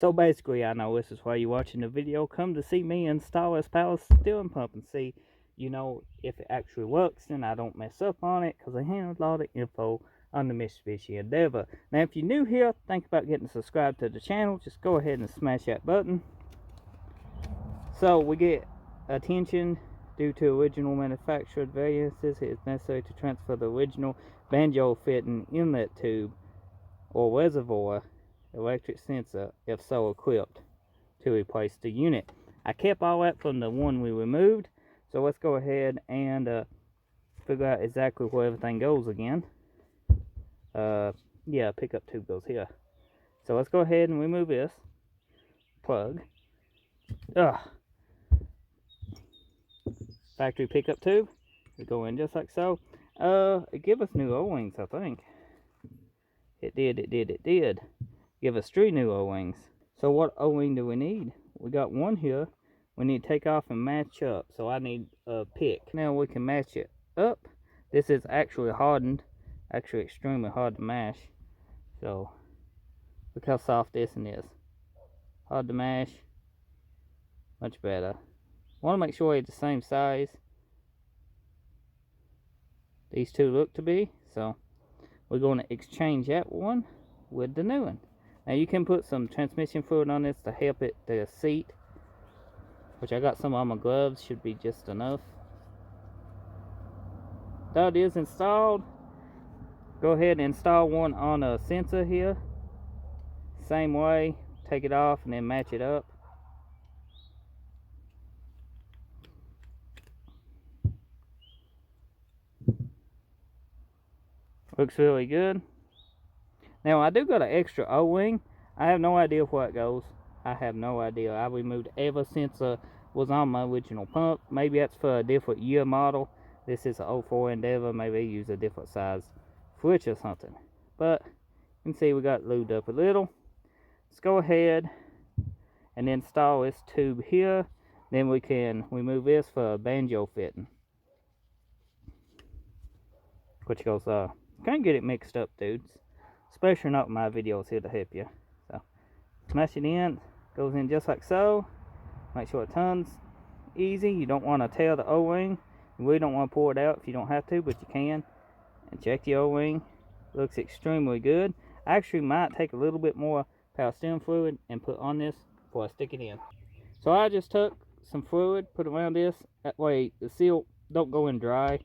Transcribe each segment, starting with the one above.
So basically, I know this is why you're watching the video. Come to see me install this power steering pump and see, if it actually works and I don't mess up on it, because I handled a lot of info on the Mitsubishi Endeavor. Now, if you're new here, think about getting subscribed to the channel. Just go ahead and smash that button. So we get attention due to original manufactured variances. It is necessary to transfer the original banjo fitting inlet tube or reservoir electric sensor, if so equipped, to replace the unit. I kept all that from the one we removed, so let's go ahead and figure out exactly where everything goes again. Yeah, pickup tube goes here. So let's go ahead and remove this plug. Factory pickup tube. We go in just like so. It give us new O-rings, I think. It did. Give us 3 new O-rings. So what O-ring do we need? We got one here. We need to take off and match up. So I need a pick. Now we can match it up. This is actually hardened. Actually extremely hard to mash. So look how soft this one is. Hard to mash. Much better. Want to make sure it's the same size. These two look to be. So we're going to exchange that one with the new one. Now you can put some transmission fluid on this to help it the seat, which I got some on my gloves, should be just enough. That is installed. Go ahead and install one on a sensor here. Same way, take it off and then match it up. Looks really good. Now I do got an extra O-ring. I have no idea where it goes. I have no idea. I removed ever since was on my original pump. Maybe that's for a different year model. This is an 04 Endeavor. Maybe they use a different size switch or something. But you can see we got lubed up a little. Let's go ahead and install this tube here. Then we can remove this for a banjo fitting. Which goes, can't get it mixed up, dudes. Especially not my videos here to help you. So smash it in, goes in just like so. Make sure it turns easy. You don't want to tear the O-ring. You really don't want to pour it out if you don't have to, but you can. And check the O-ring. Looks extremely good. I actually might take a little bit more power steering fluid and put on this before I stick it in. So I just took some fluid, put around this. That way the seal don't go in dry.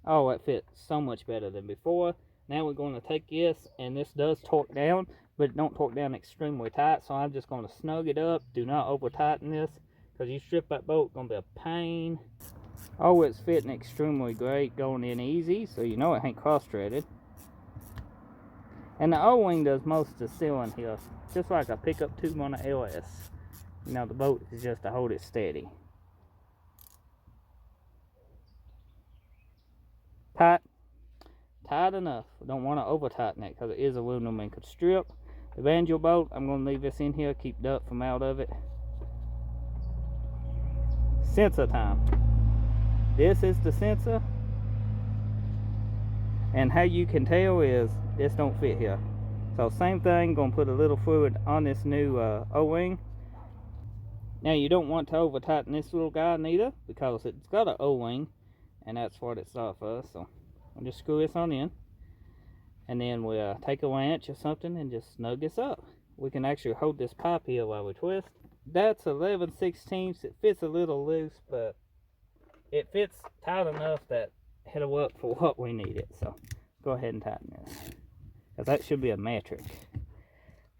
Oh, it fits so much better than before. Now we're going to take this, and this does torque down, but it don't torque down extremely tight, so I'm just going to snug it up. Do not over tighten this, because you strip that bolt, it's going to be a pain. Oh, it's fitting extremely great, going in easy, so you know it ain't cross-threaded. And the O-ring does most of the sealing here, just like a pickup tube on the LS. You know, the bolt is just to hold it steady. Tight enough. We don't want to over tighten it because it is aluminum and could strip. The banjo bolt, I'm going to leave this in here, keep dirt from out of it. Sensor time. This is the sensor, and how you can tell is this don't fit here. So same thing, going to put a little fluid on this new O-ring. Now you don't want to over tighten this little guy neither, because it's got an O-ring, and that's what it's off of. So I'll just screw this on in, and then we'll take a wrench or something and just snug this up. We can actually hold this pipe here while we twist. That's 11/16. It fits a little loose, but it fits tight enough that it'll work for what we need it. So go ahead and tighten this, because that should be a metric.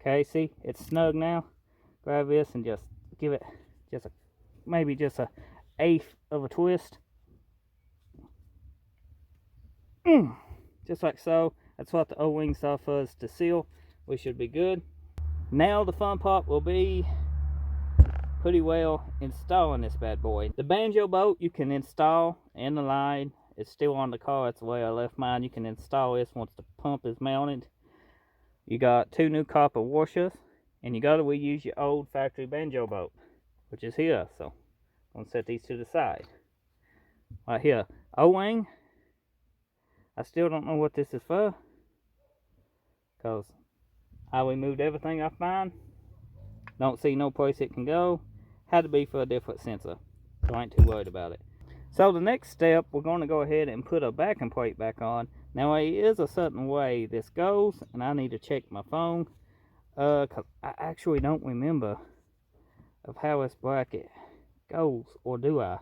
Okay, see, it's snug now. Grab this and just give it just maybe just a eighth of a twist. Just like so. That's what the O-ring stuff is to seal. We should be good. Now the fun part will be pretty well installing this bad boy. The banjo bolt you can install in the line. It's still on the car. That's the way I left mine. You can install this once the pump is mounted. You got 2 new copper washers, and you got to reuse your old factory banjo bolt, which is here. So I'm going to set these to the side. Right here, O-ring. I still don't know what this is for, because I removed everything I find. Don't see no place it can go. Had to be for a different sensor, so I ain't too worried about it. So the next step, we're going to go ahead and put a backing plate back on. Now it is a certain way this goes, and I need to check my phone, cause I actually don't remember of how this bracket goes, or do I?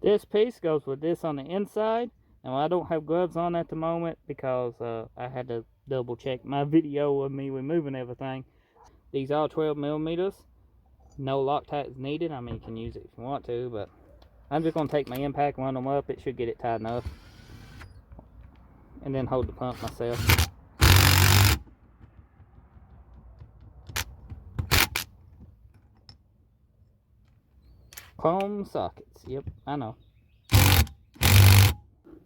This piece goes with this on the inside. Now I don't have gloves on at the moment because I had to double check my video of me removing everything. These are 12 millimeters. No Loctite is needed. I mean, you can use it if you want to, but I'm just going to take my impact, run them up. It should get it tight enough. And then hold the pump myself. Chrome sockets. Yep, I know.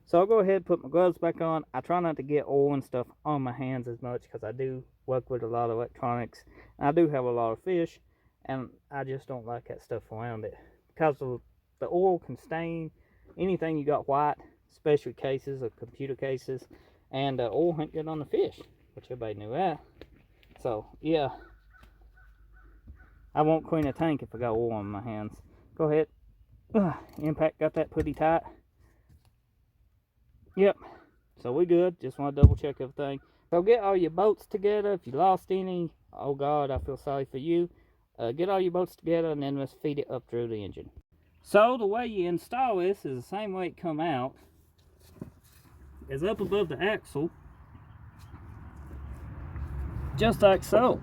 So I'll go ahead and put my gloves back on. I try not to get oil and stuff on my hands as much because I do work with a lot of electronics. And I do have a lot of fish, and I just don't like that stuff around it. Because the oil can stain anything you got white, especially cases or computer cases. And oil ain't good on the fish, which everybody knew that. So, yeah. I won't clean a tank if I got oil on my hands. Go ahead. Impact got that pretty tight. Yep, so we good. Just want to double check everything. So get all your bolts together. If you lost any, oh God, I feel sorry for you. Get all your bolts together and then let's feed it up through the engine. So the way you install this is the same way it come out. Is up above the axle, just like so.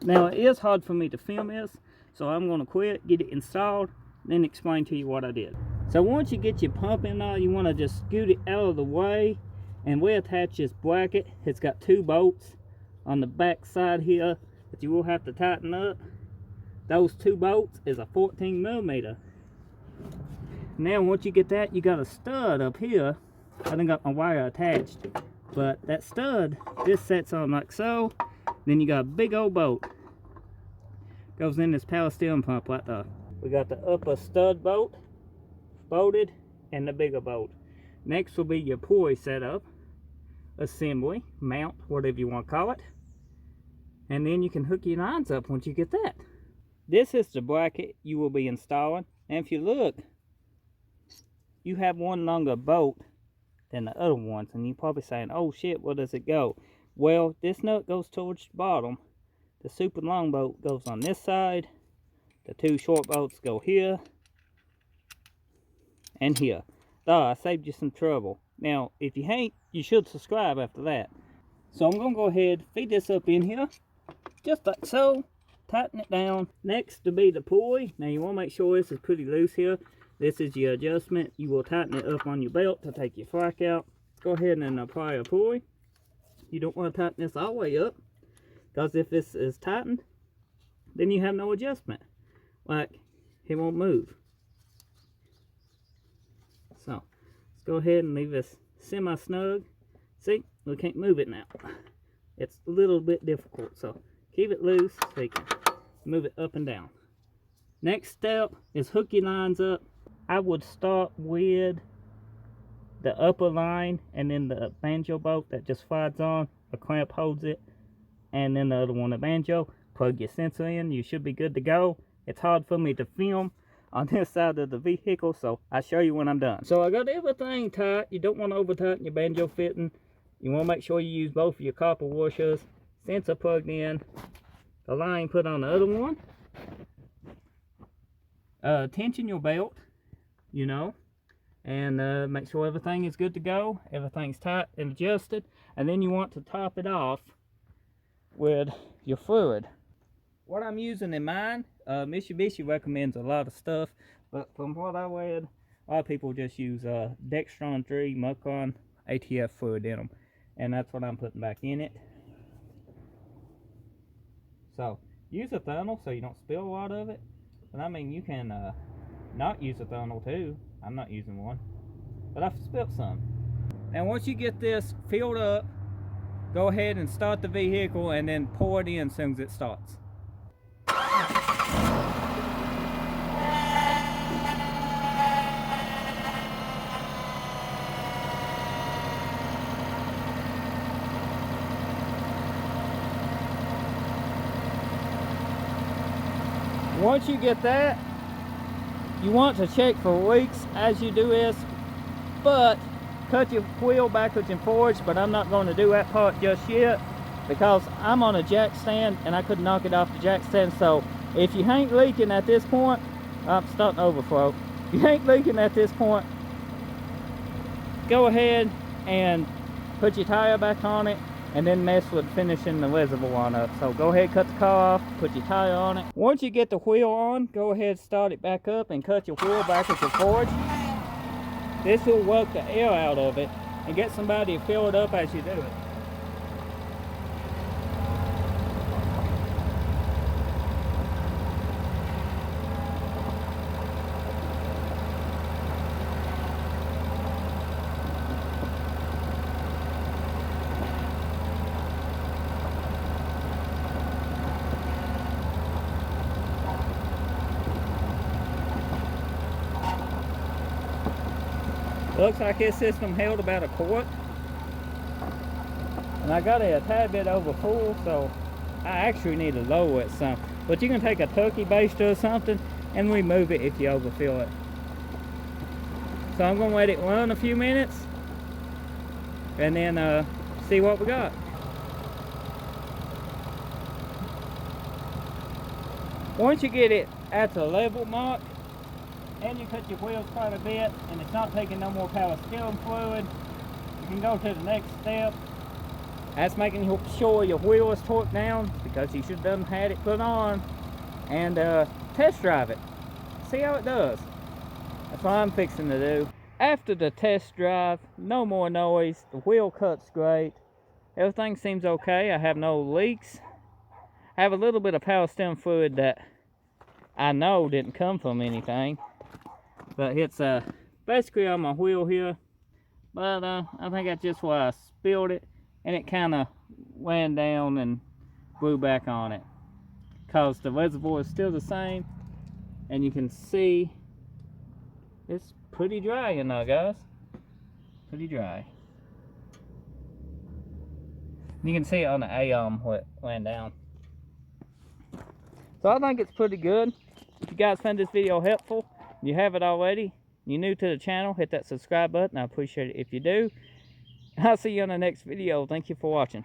Now it is hard for me to film this, so I'm going to quit, get it installed, then explain to you what I did. So once you get your pump in there, you want to just scoot it out of the way, and we attach this bracket. It's got 2 bolts on the back side here that you will have to tighten up. Those 2 bolts is a 14 millimeter. Now once you get that, you got a stud up here. I done got my wire attached, but that stud, this sets on like so. Then you got a big old bolt. Goes in this power steering pump right there. We got the upper stud bolt bolted and the bigger bolt. Next will be your pulley setup, assembly, mount, whatever you want to call it. And then you can hook your lines up once you get that. This is the bracket you will be installing. And if you look, you have one longer bolt than the other ones. And you're probably saying, oh shit, where does it go? Well, this nut goes towards the bottom. The super long bolt goes on this side. The 2 short bolts go here and here. I saved you some trouble. Now, if you ain't, you should subscribe after that. So I'm going to go ahead, feed this up in here, just like so. Tighten it down. Next to be the pulley. Now you want to make sure this is pretty loose here. This is your adjustment. You will tighten it up on your belt to take your flack out. Go ahead and apply a pulley. You don't want to tighten this all the way up, because if this is tightened, then you have no adjustment. Like, it won't move. So, let's go ahead and leave this semi-snug. See, we can't move it now. It's a little bit difficult, so keep it loose so you can move it up and down. Next step is hook your lines up. I would start with the upper line and then the banjo bolt that just slides on. A clamp holds it, and then the other one, the banjo. Plug your sensor in, you should be good to go. It's hard for me to film on this side of the vehicle, so I'll show you when I'm done. So I got everything tight. You don't want to over tighten your banjo fitting. You want to make sure you use both of your copper washers. Sensor plugged in, the line put on the other one. Tension your belt, you know, and make sure everything is good to go. Everything's tight and adjusted, and then you want to top it off with your fluid. What I'm using in mine, Mitsubishi recommends a lot of stuff, but from what I read, a lot of people just use Dextron 3 Mucon ATF fluid in them, and that's what I'm putting back in it. So use a funnel so you don't spill a lot of it, but I mean you can not use a funnel too. I'm not using one, but I've spilled some. And once you get this filled up, go ahead and start the vehicle and then pour it in as soon as it starts. Once you get that, you want to check for leaks as you do this, but cut your wheel backwards and forwards, but I'm not going to do that part just yet because I'm on a jack stand and I couldn't knock it off the jack stand. So if you ain't leaking at this point, I'm starting to overflow. If you ain't leaking at this point, go ahead and put your tire back on it and then mess with finishing the reservoir one up. So go ahead, cut the car off, put your tire on it. Once you get the wheel on, go ahead, start it back up and cut your wheel backwards and forwards. This will work the air out of it and get somebody to fill it up as you do it. Looks like this system held about a quart. And I got it a tad bit over full, so I actually need to lower it some. But you can take a turkey baster or something and remove it if you overfill it. So I'm going to let it run a few minutes and then see what we got. Once you get it at the level mark, and you cut your wheels quite a bit, and it's not taking no more power steering fluid, you can go to the next step. That's making sure your wheel is torqued down, because you should have done had it put on, and test drive it. See how it does. That's what I'm fixing to do. After the test drive, no more noise. The wheel cuts great. Everything seems okay. I have no leaks. I have a little bit of power steering fluid that I know didn't come from anything. But it's basically on my wheel here. But I think that's just why I spilled it. And it kind of ran down and blew back on it. Because the reservoir is still the same. And you can see it's pretty dry in there, guys. Pretty dry. You can see it on the AOM what ran down. So I think it's pretty good. If you guys found this video helpful, you have it already, you're new to the channel, hit that subscribe button. I appreciate it if you do. I'll see you on the next video. Thank you for watching.